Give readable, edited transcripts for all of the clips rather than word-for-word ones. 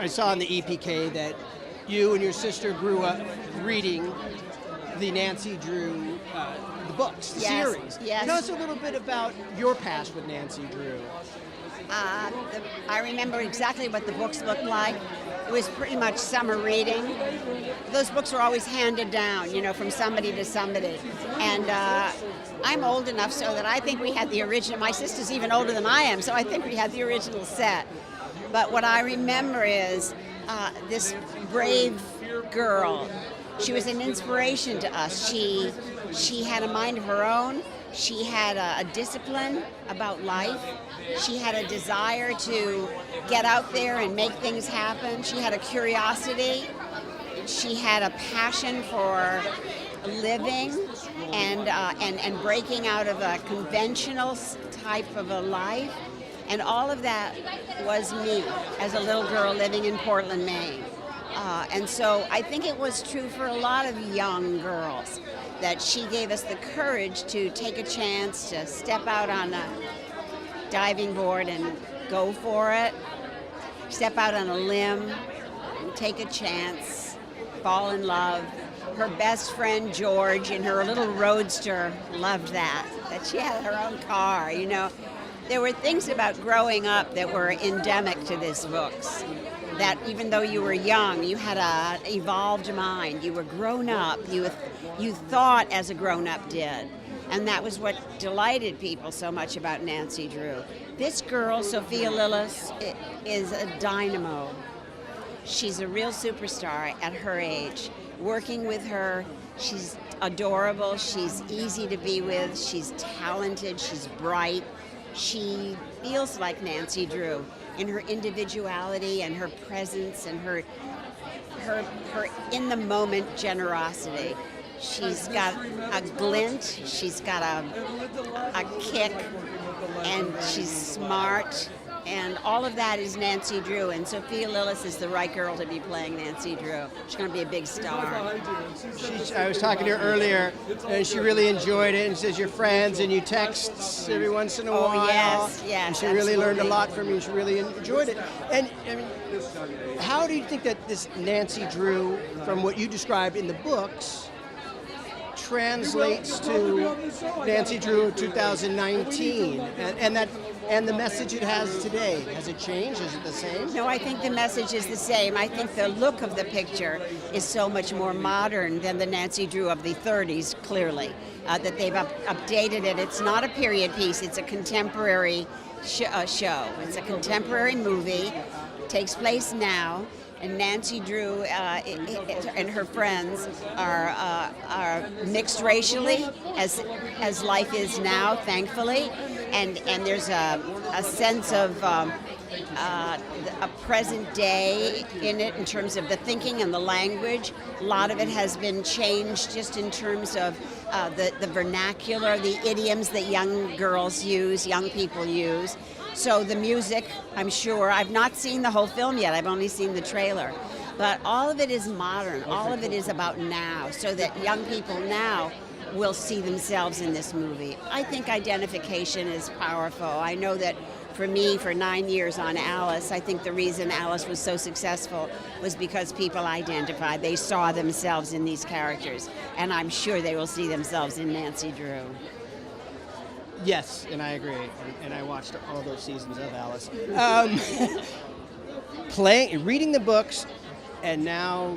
I saw in the EPK that you and your sister grew up reading the Nancy Drew, the books, the series. Yes. Tell us a little bit about your past with Nancy Drew. I remember exactly what the books looked like. It was pretty much summer reading. Those books were always handed down, from somebody to somebody. And I'm old enough so that I think we had the original. My sister's even older than I am, so I think we had the original set. But what I remember is this brave girl. She was an inspiration to us. She had a mind of her own. She had a discipline about life. She had a desire to get out there and make things happen. She had a curiosity. She had a passion for living and breaking out of a conventional type of a life. And all of that was me as a little girl living in Portland, Maine. And so I think it was true for a lot of young girls that she gave us the courage to take a chance, to step out on a diving board and go for it, step out on a limb, and take a chance, fall in love. Her best friend, George, in her little roadster, loved that she had her own car, There were things about growing up that were endemic to these books. That even though you were young, you had an evolved mind. You were grown up. You thought as a grown-up did. And that was what delighted people so much about Nancy Drew. This girl, Sophia Lillis, is a dynamo. She's a real superstar at her age. Working with her, she's adorable. She's easy to be with. She's talented. She's bright. She feels like Nancy Drew in her individuality and her presence and her in-the-moment generosity. She's got a glint, she's got a kick, and she's smart, and all of that is Nancy Drew, and Sophia Lillis is the right girl to be playing Nancy Drew. She's going to be a big star. I was talking to her earlier, and she really enjoyed it, and says you're friends, and you text every once in a while. Oh, yes, and she really learned a lot from you. She really enjoyed it. And I mean, how do you think that this Nancy Drew, from what you described in the books, translates to Nancy Drew 2019, and the message it has today? Has it changed? Is it the same? No, I think the message is the same. I think the look of the picture is so much more modern than the Nancy Drew of the 30s, clearly, that they've updated it. It's not a period piece, it's a contemporary show. It's a contemporary movie. It takes place now. And Nancy Drew and her friends are mixed racially, as life is now, thankfully. And there's a sense of a present day in it in terms of the thinking and the language. A lot of it has been changed just in terms of the vernacular, the idioms that young girls use, young people use. So the music, I'm sure, I've not seen the whole film yet, I've only seen the trailer, but all of it is modern, all of it is about now, so that young people now will see themselves in this movie. I think identification is powerful. I know that for me, for 9 years on Alice, I think the reason Alice was so successful was because people identified, they saw themselves in these characters, and I'm sure they will see themselves in Nancy Drew. Yes, and I agree. And I watched all those seasons of Alice. Reading the books, and now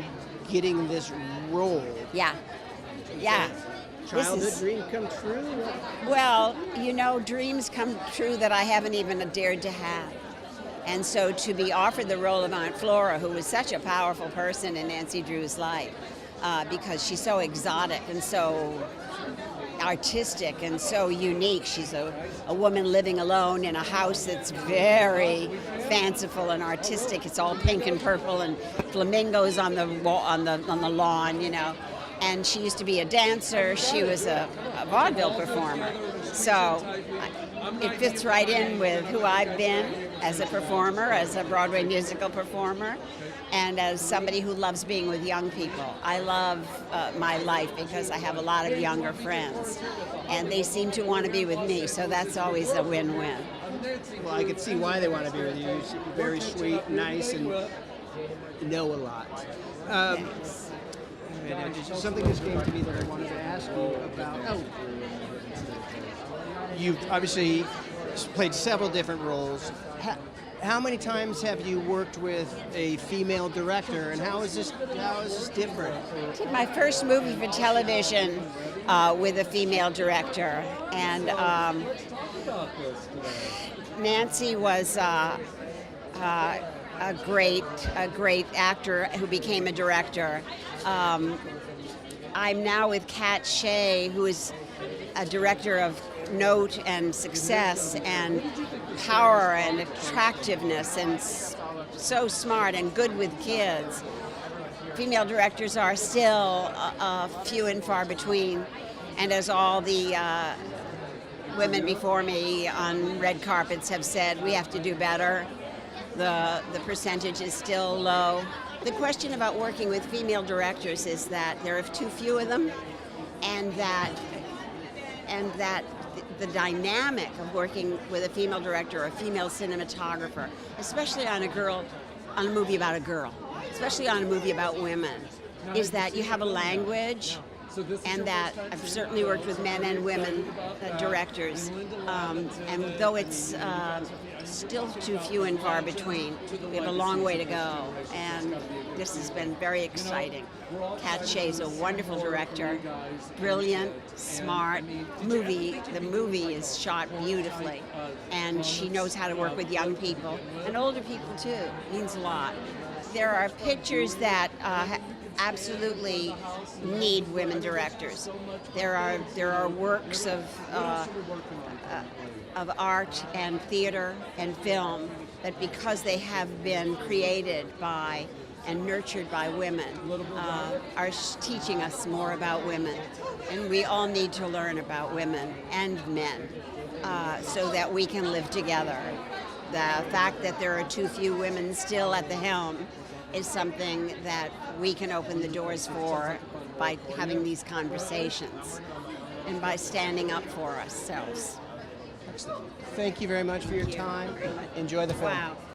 getting this role. Yeah. Childhood dream come true? Well, dreams come true that I haven't even dared to have. And so to be offered the role of Aunt Flora, who was such a powerful person in Nancy Drew's life, because she's so exotic and so artistic and so unique. She's a woman living alone in a house that's very fanciful and artistic. It's all pink and purple and flamingos on the lawn, And she used to be a dancer. She was a vaudeville performer. So it fits right in with who I've been as a performer, as a Broadway musical performer, and as somebody who loves being with young people. I love my life because I have a lot of younger friends, and they seem to want to be with me, so that's always a win-win. Well, I could see why they want to be with you. You're very sweet, nice, and know a lot. Thanks. There's something just came to me that I wanted to ask you about. Oh, you've obviously played several different roles. How many times have you worked with a female director, and how is this different? I did my first movie for television with a female director, and Nancy was a great actor who became a director. I'm now with Kat Shea, who is a director of note and success and power and attractiveness, and so smart and good with kids. Female directors are still few and far between, and as all the women before me on red carpets have said, we have to do better. The percentage is still low. The question about working with female directors is that there are too few of them, and that the dynamic of working with a female director or a female cinematographer, especially on a movie about a girl, especially on a movie about women, is that you have a language, and that I've certainly worked with men and women directors, and though it's still too few and far between, we have a long way to go, and this has been very exciting. Kat Shea's a wonderful director, brilliant, smart. The movie is shot beautifully, and she knows how to work with young people and older people too. It means a lot. There are pictures that absolutely need women directors. There are works of art and theater and film that, because they have been created by and nurtured by women, are teaching us more about women. And we all need to learn about women and men so that we can live together. The fact that there are too few women still at the helm is something that we can open the doors for by having these conversations and by standing up for ourselves. Thank you very much for your time. Enjoy the film. Wow.